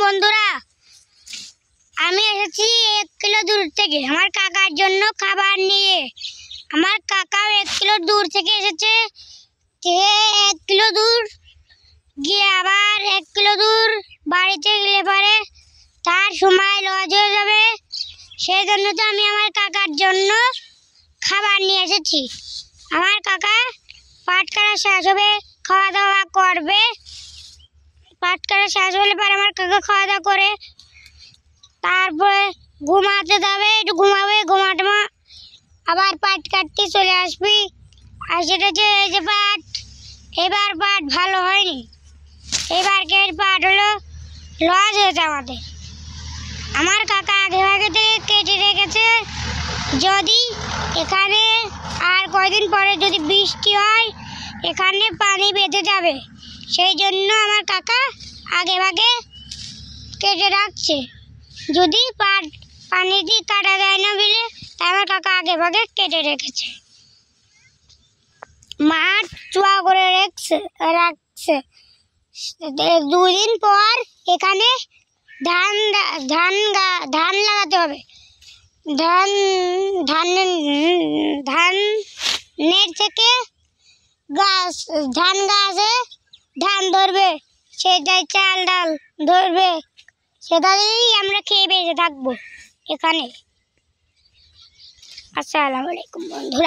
বন্ধুরা, আমি এসেছি 1 কিলো দূর থেকে আমার কাকার জন্য খাবার নিয়ে। আমার কাকাও 1 কিলো দূর থেকে এসেছে। 1 কিলো দূর গিয়ে আবার 1 কিলো দূর বাড়িতে গেলে পরে তার সময় লস হয়ে যাবে। সেই জন্য তো আমি আমার কাকার জন্য খাবার নিয়ে এসেছি। আমার কাকা পাট কাটা শেষ হবে, খাওয়া দাওয়া করবে। পাট কাটা শেষ হলে পরে আমার কাকা খাওয়া দাওয়া করে তারপরে ঘুমাতে যাবে, একটু ঘুমাবে, ঘুমাটমা আবার পাট কাটতে চলে আসবি। আর সেটা যে এই যে পাট, এবার পাট ভালো হয়নি, এবারকের পাট হলো লস হয়েছে আমাদের। আমার কাকা আগে ভাগে থেকে কেটে রেখেছে, যদি এখানে আর কয়দিন পরে যদি বৃষ্টি হয় এখানে পানি বেঁধে যাবে। সেই জন্য আমার কাকা আগে ভাগে কেটে রাখছে। যদি পানি দিয়ে কাটা যায় না বলে তাই আমার কাকা আগে ভাগে কেটে রেখেছে। মাঠ চুয়া করে রাখছে। 2 দিন পর এখানে ধান লাগাতে হবে। ধানের থেকে ধান গাছে ধান ধরবে, সেটাই চাল ডাল ধরবে, সেটাই আমরা খেয়ে বেঁচে থাকবো এখানে। আসসালামু আলাইকুম বন্ধুরা।